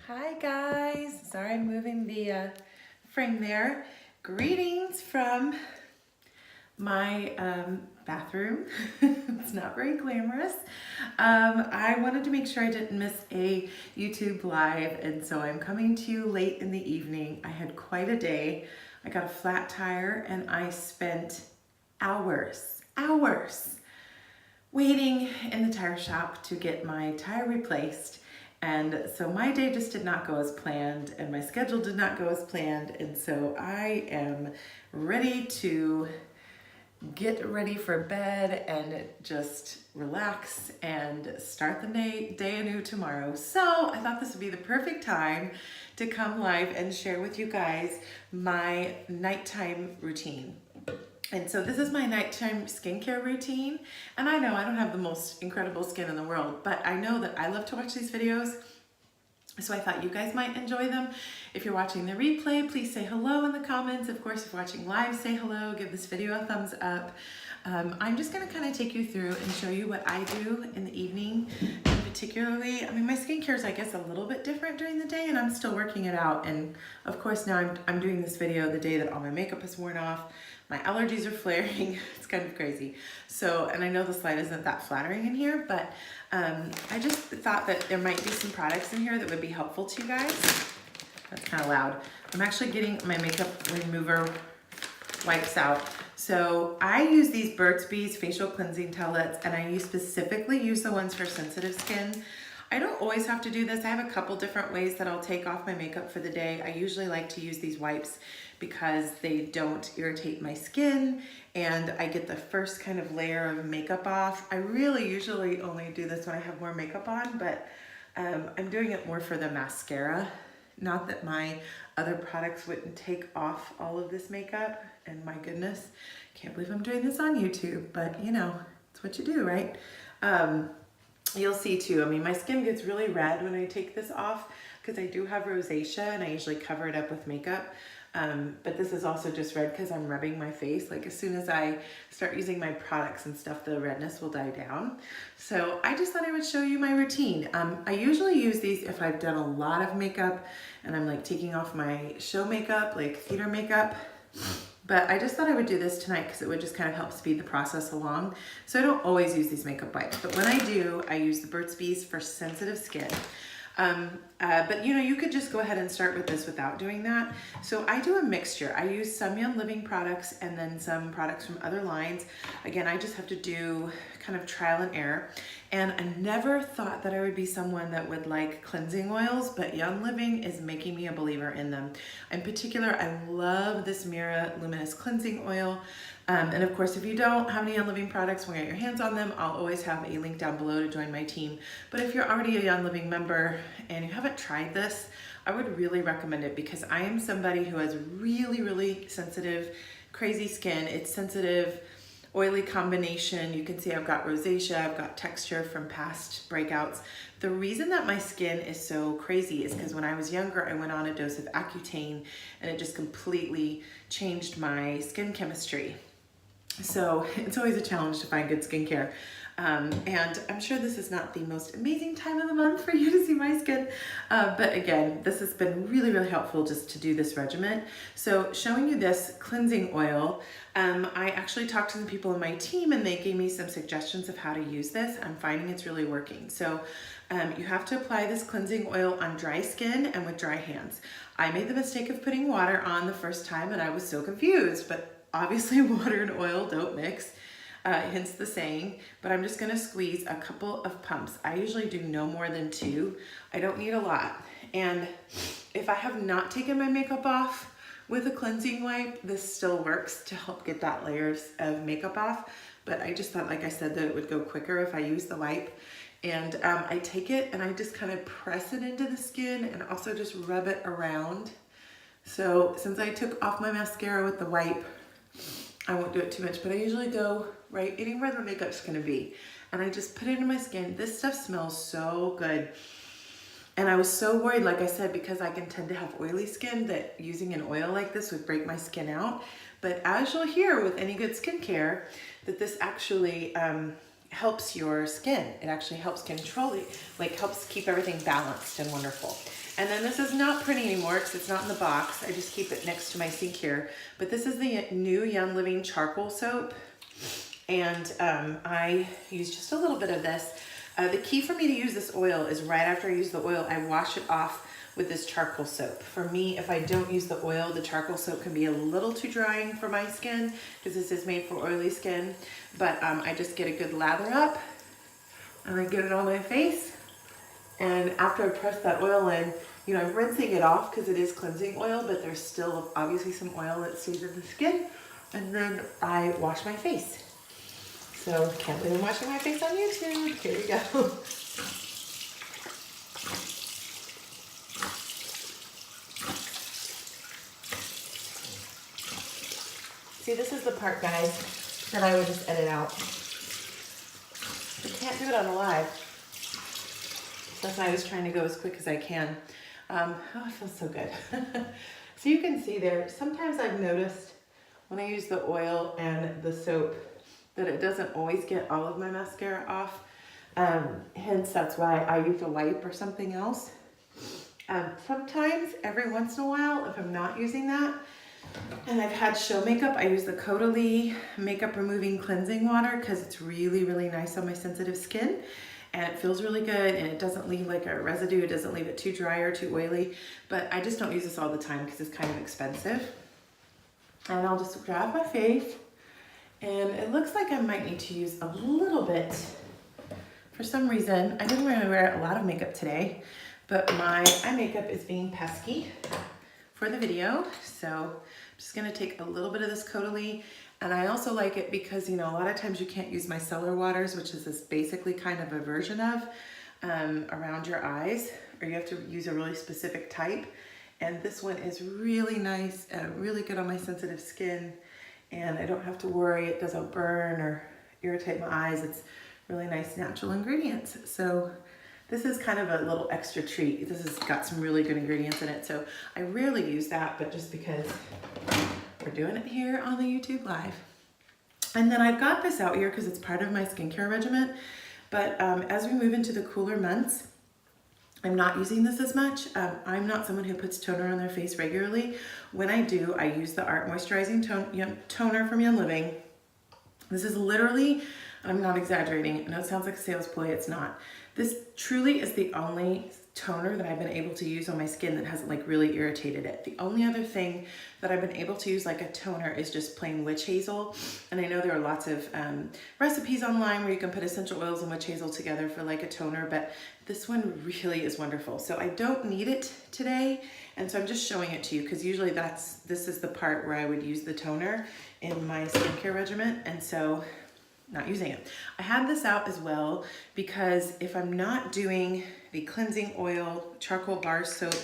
Hi guys, sorry I'm moving the frame there. Greetings from my bathroom. It's not very glamorous. I wanted to make sure I didn't miss a YouTube live, and so I'm coming to you late in the evening. I had quite a day. I got a flat tire and I spent hours waiting in the tire shop to get my tire replaced. And so my day just did not go as planned and my schedule did not go as planned. And so I am ready to get ready for bed and just relax and start the day anew tomorrow. So I thought this would be the perfect time to come live and share with you guys my nighttime routine. And so this is my nighttime skincare routine. And I know I don't have the most incredible skin in the world, but I know that I love to watch these videos. So I thought you guys might enjoy them. If you're watching the replay, please say hello in the comments. Of course, if you're watching live, say hello, give this video a thumbs up. I'm just gonna kind of take you through and show you what I do in the evening. And particularly, I mean, my skincare is, I guess, a little bit different during the day and I'm still working it out. And of course, now I'm doing this video the day that all my makeup is worn off. My allergies are flaring. It's kind of crazy. So, and I know the slide isn't that flattering in here, but I just thought that there might be some products in here that would be helpful to you guys. That's kind of loud. I'm actually getting my makeup remover wipes out. So I use these Burt's Bees facial cleansing towelettes, and I specifically use the ones for sensitive skin. I don't always have to do this. I have a couple different ways that I'll take off my makeup for the day. I usually like to use these wipes because they don't irritate my skin and I get the first kind of layer of makeup off. I really usually only do this when I have more makeup on, but I'm doing it more for the mascara. Not that my other products wouldn't take off all of this makeup, and my goodness, can't believe I'm doing this on YouTube, but you know, it's what you do, right? You'll see too, I mean, my skin gets really red when I take this off because I do have rosacea and I usually cover it up with makeup. But this is also just red because I'm rubbing my face. Like as soon as I start using my products and stuff, the redness will die down. So I just thought I would show you my routine. I usually use these if I've done a lot of makeup and I'm like taking off my show makeup, like theater makeup. But I just thought I would do this tonight because it would just kind of help speed the process along. So I don't always use these makeup wipes, but when I do, I use the Burt's Bees for sensitive skin. But you know, you could just go ahead and start with this without doing that. So I do a mixture. I use some Young Living products and then some products from other lines. Again, I just have to do kind of trial and error. And I never thought that I would be someone that would like cleansing oils, but Young Living is making me a believer in them. In particular, I love this Mira Luminous Cleansing Oil. And of course, if you don't have any Young Living products, when you get your hands on them, I'll always have a link down below to join my team. But if you're already a Young Living member and you haven't tried this, I would really recommend it because I am somebody who has really, really sensitive, crazy skin. It's sensitive, oily combination. You can see I've got rosacea, I've got texture from past breakouts. The reason that my skin is so crazy is because when I was younger, I went on a dose of Accutane and it just completely changed my skin chemistry. So it's always a challenge to find good skincare. And I'm sure this is not the most amazing time of the month for you to see my skin. But again, this has been really, really helpful just to do this regimen. So showing you this cleansing oil, I actually talked to some people in my team and they gave me some suggestions of how to use this. I'm finding it's really working. So you have to apply this cleansing oil on dry skin and with dry hands. I made the mistake of putting water on the first time and I was so confused, but obviously water and oil don't mix. Hence the saying, but I'm just gonna squeeze a couple of pumps. I usually do no more than 2. I don't need a lot. And if I have not taken my makeup off with a cleansing wipe, this still works to help get that layers of makeup off. But I just thought, like I said, that it would go quicker if I use the wipe. And I take it and I just kind of press it into the skin and also just rub it around. So since I took off my mascara with the wipe, I won't do it too much, but I usually go right anywhere the makeup's gonna be. And I just put it in my skin. This stuff smells so good. And I was so worried, like I said, because I can tend to have oily skin, that using an oil like this would break my skin out. But as you'll hear with any good skincare, that this actually helps your skin. It actually helps control it, like helps keep everything balanced and wonderful. And then this is not pretty anymore because it's not in the box. I just keep it next to my sink here. But this is the new Young Living charcoal soap. And I use just a little bit of this. The key for me to use this oil is right after I use the oil, I wash it off with this charcoal soap. For me, if I don't use the oil, the charcoal soap can be a little too drying for my skin because this is made for oily skin. But I just get a good lather up and I get it on my face. And after I press that oil in, you know, I'm rinsing it off because it is cleansing oil, but there's still obviously some oil that stays in the skin. And then I wash my face. So can't believe I'm washing my face on YouTube. Here we go. See, this is the part, guys, that I would just edit out. I can't do it on a live. That's why I was trying to go as quick as I can. Oh, it feels so good. So you can see there, sometimes I've noticed when I use the oil and the soap that it doesn't always get all of my mascara off. Hence, that's why I use a wipe or something else. Sometimes, every once in a while, if I'm not using that, and I've had show makeup, I use the Caudalie Makeup Removing Cleansing Water because it's really, really nice on my sensitive skin. And it feels really good and it doesn't leave like a residue. It doesn't leave it too dry or too oily. But I just don't use this all the time because it's kind of expensive. And I'll just grab my face. And it looks like I might need to use a little bit. For some reason, I didn't really wear a lot of makeup today, but my eye makeup is being pesky for the video. So I'm just gonna take a little bit of this Caudalie. And I also like it because, you know, a lot of times you can't use micellar waters, which is this basically kind of a version of around your eyes, or you have to use a really specific type. And this one is really nice, really good on my sensitive skin. And I don't have to worry it doesn't burn or irritate my eyes. It's really nice natural ingredients. So this is kind of a little extra treat. This has got some really good ingredients in it. So I rarely use that, but just because we're doing it here on the YouTube Live. And then I've got this out here because it's part of my skincare regimen. But as we move into the cooler months, I'm not using this as much. I'm not someone who puts toner on their face regularly. When I do, I use the Art Moisturizing Toner from Young Living. This is literally, I'm not exaggerating. I know it sounds like a sales ploy, it's not. This truly is the only toner that I've been able to use on my skin that hasn't like really irritated it. The only other thing that I've been able to use like a toner is just plain witch hazel. And I know there are lots of recipes online where you can put essential oils and witch hazel together for like a toner, but this one really is wonderful. So I don't need it today. And so I'm just showing it to you because usually this is the part where I would use the toner in my skincare regimen. And so not using it. I had this out as well because if I'm not doing the cleansing oil charcoal bar soap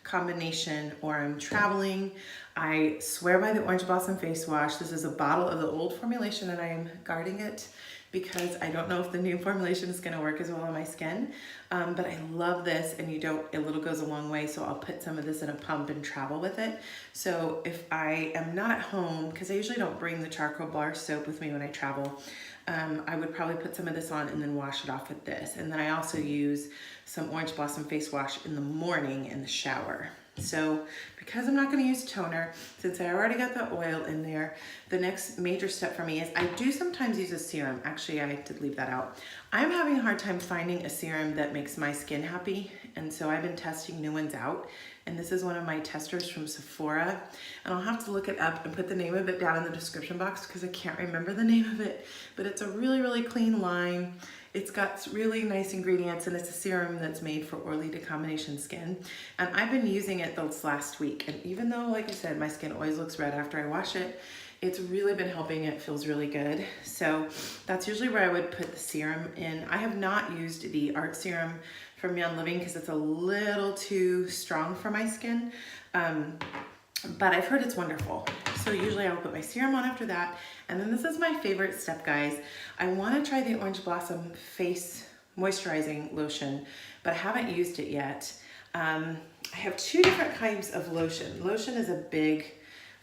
combination or I'm traveling, I swear by the Orange Blossom face wash. This is a bottle of the old formulation and I am guarding it because I don't know if the new formulation is going to work as well on my skin. But I love this, and a little goes a long way, so I'll put some of this in a pump and travel with it. So if I am not at home, because I usually don't bring the charcoal bar soap with me when I travel, I would probably put some of this on and then wash it off with this. And then I also use some Orange Blossom face wash in the morning in the shower. So because I'm not going to use toner, since I already got the oil in there, the next major step for me is I do sometimes use a serum. Actually, I did leave that out. I'm having a hard time finding a serum that makes my skin happy. And so I've been testing new ones out. And this is one of my testers from Sephora. And I'll have to look it up and put the name of it down in the description box because I can't remember the name of it. But it's a really, really clean line. It's got really nice ingredients, and it's a serum that's made for oily to combination skin. And I've been using it this last week. And even though, like I said, my skin always looks red after I wash it, it's really been helping. It feels really good. So that's usually where I would put the serum in. I have not used the Art Serum from Young Living because it's a little too strong for my skin. But I've heard it's wonderful. So usually I'll put my serum on after that. And then this is my favorite step, guys. I want to try the Orange Blossom Face Moisturizing Lotion, but I haven't used it yet. I have two different kinds of lotion. Lotion is a big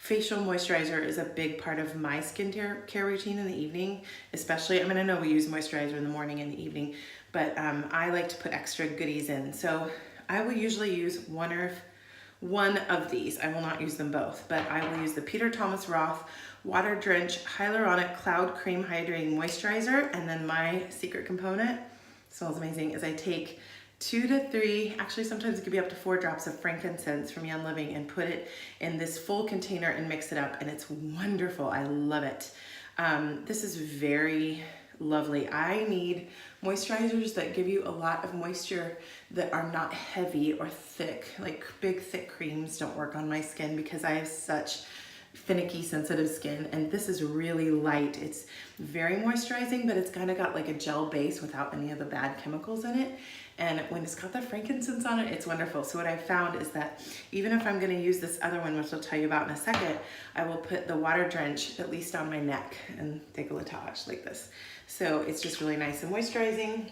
facial moisturizer is a big part of my skincare routine in the evening, especially. I mean, I know we use moisturizer in the morning and the evening, but I like to put extra goodies in. So I will usually use one of these. I will not use them both, but I will use the Peter Thomas Roth Water Drench Hyaluronic Cloud Cream Hydrating Moisturizer. And then my secret component, smells amazing, is I take 2 to 3, actually sometimes it could be up to 4 drops of frankincense from Young Living and put it in this full container and mix it up, and it's wonderful. I love it. This is very lovely. I need moisturizers that give you a lot of moisture that are not heavy or thick. Like big thick creams don't work on my skin because I have such finicky sensitive skin, and this is really light. It's very moisturizing, but it's kind of got like a gel base without any of the bad chemicals in it. And when it's got the frankincense on it, it's wonderful. So what I found is that even if I'm going to use this other one, which I'll tell you about in a second, I will put the water drench at least on my neck and décolletage like this. So it's just really nice and moisturizing.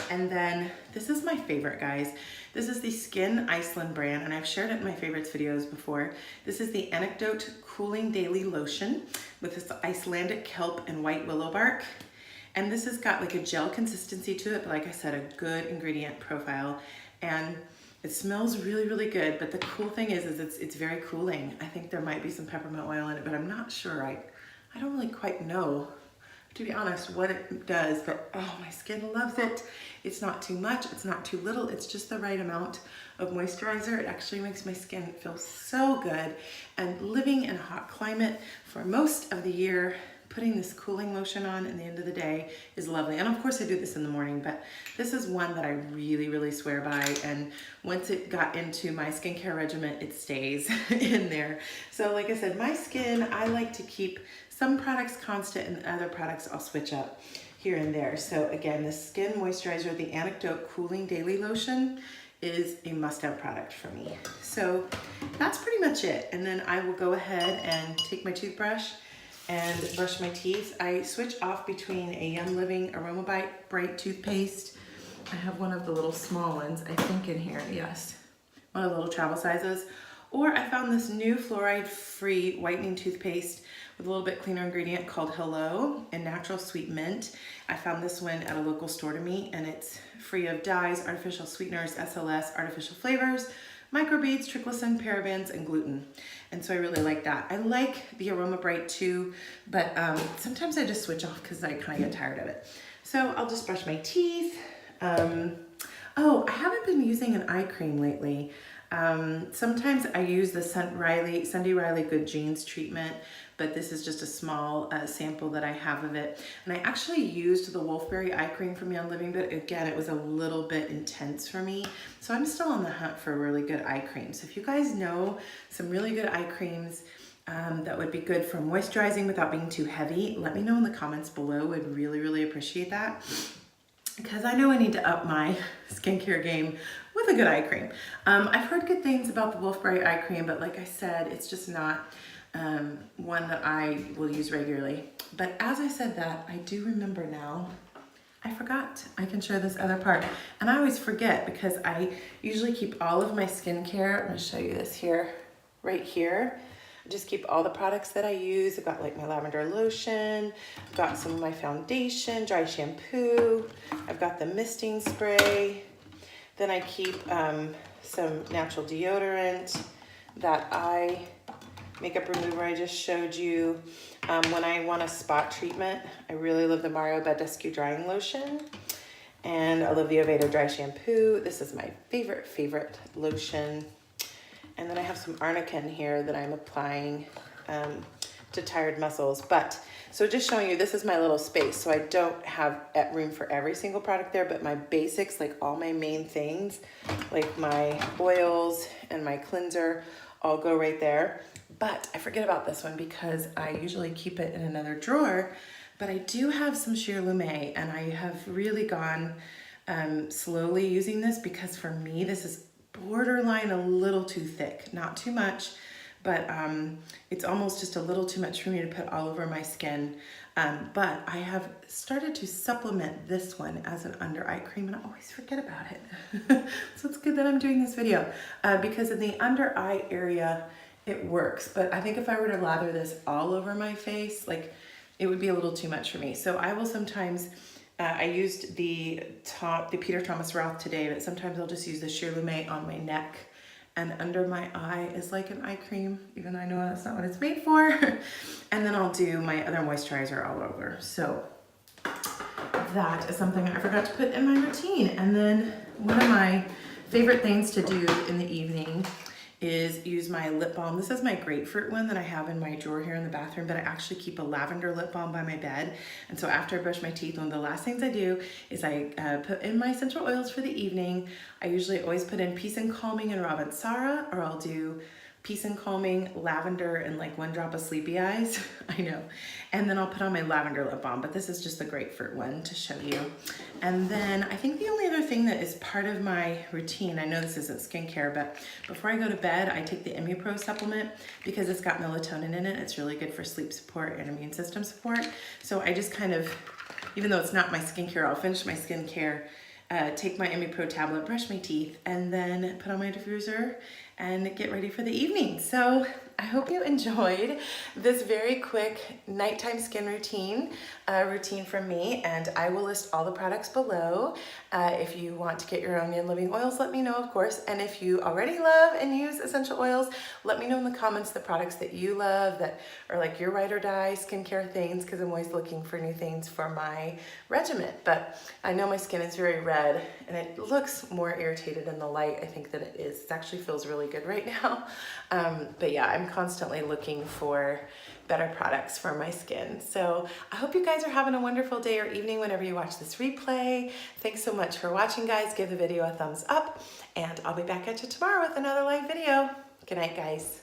And then this is my favorite, guys. This is the Skin Iceland brand, and I've shared it in my favorites videos before. This is the Anecdote Cooling Daily Lotion with this Icelandic kelp and white willow bark. And this has got like a gel consistency to it, but like I said, a good ingredient profile. And it smells really, really good. But the cool thing is it's very cooling. I think there might be some peppermint oil in it, but I'm not sure. I don't really quite know, to be honest, what it does, but oh, my skin loves it. It's not too much, it's not too little, it's just the right amount of moisturizer. It actually makes my skin feel so good. And living in a hot climate for most of the year, putting this cooling lotion on in the end of the day is lovely. And of course I do this in the morning, but this is one that I really, really swear by. And once it got into my skincare regimen, it stays in there. So like I said, my skin, I like to keep some products constant and other products I'll switch up here and there. So again, the Skin Moisturizer, the Anecdote Cooling Daily Lotion, is a must-have product for me. So that's pretty much it. And then I will go ahead and take my toothbrush and brush my teeth. I switch off between a Young Living Aroma Bright toothpaste. I have one of the little small ones, I think, in here, yes. One of the little travel sizes. Or I found this new fluoride-free whitening toothpaste with a little bit cleaner ingredient called Hello and Natural Sweet Mint. I found this one at a local store to me, and it's free of dyes, artificial sweeteners, SLS, artificial flavors, microbeads, triclosan, parabens, and gluten. And so I really like that. I like the Aroma Bright too, but sometimes I just switch off because I kind of get tired of it. So I'll just brush my teeth. Oh, I haven't been using an eye cream lately. Sometimes I use the Sunday Riley Good Genes treatment, but this is just a small sample that I have of it. And I actually used the Wolfberry eye cream from Young Living, but again, it was a little bit intense for me. So I'm still on the hunt for a really good eye cream. So if you guys know some really good eye creams that would be good for moisturizing without being too heavy, let me know in the comments below. I'd really, really appreciate that, because I know I need to up my skincare game with a good eye cream. I've heard good things about the Wolfberry eye cream, but like I said, it's just not one that I will use regularly. But as I said that, I do remember now, I forgot I can share this other part. And I always forget because I usually keep all of my skincare. I'm gonna show you this here, right here. I just keep all the products that I use. I've got like my lavender lotion, I've got some of my foundation, dry shampoo, I've got the misting spray. Then I keep some natural deodorant, that eye makeup remover I just showed you. When I want a spot treatment, I really love the Mario Badescu drying lotion. And I love the Aveda dry shampoo. This is my favorite lotion. And then I have some arnica in here that I'm applying to tired muscles. But so just showing you, this is my little space. So I don't have room for every single product there, but my basics, like all my main things, like my oils and my cleanser, all go right there. But I forget about this one because I usually keep it in another drawer. But I do have some Sheer Lumet, and I have really gone slowly using this because for me, this is borderline a little too thick. Not too much, but it's almost just a little too much for me to put all over my skin. But I have started to supplement this one as an under eye cream, and I always forget about it. So it's good that I'm doing this video because in the under eye area, it works, but I think if I were to lather this all over my face, like it would be a little too much for me. So I will sometimes, I used the Peter Thomas Roth today, but sometimes I'll just use the Sheer Lumet on my neck and under my eye is like an eye cream, even though I know that's not what it's made for. And then I'll do my other moisturizer all over. So that is something I forgot to put in my routine. And then one of my favorite things to do in the evening is use my lip balm. This is my grapefruit one that I have in my drawer here in the bathroom, but I actually keep a lavender lip balm by my bed. And so after I brush my teeth, one of the last things I do is I put in my essential oils for the evening. I usually always put in Peace and Calming and Ravensara, or I'll do Peace and Calming, lavender, and like 1 drop of Sleepy Eyes. I know. And then I'll put on my lavender lip balm, but this is just the grapefruit one to show you. And then I think the only other thing that is part of my routine, I know this isn't skincare, but before I go to bed, I take the ImmuPro supplement because it's got melatonin in it. It's really good for sleep support and immune system support. So I just kind of, even though it's not my skincare, I'll finish my skincare, take my ImmuPro tablet, brush my teeth, and then put on my diffuser and get ready for the evening. So I hope you enjoyed this very quick nighttime skin routine from me, and I will list all the products below. If you want to get your own Yin Living oils, let me know, of course. And if you already love and use essential oils, let me know in the comments the products that you love that are like your ride or die skincare things, because I'm always looking for new things for my regimen. But I know my skin is very red and it looks more irritated in the light, I think, than it is. It actually feels really good right now. But yeah, I'm constantly looking for better products for my skin. So I hope you guys are having a wonderful day or evening whenever you watch this replay. Thanks so much for watching, guys. Give the video a thumbs up, and I'll be back at you tomorrow with another live video. Good night, guys.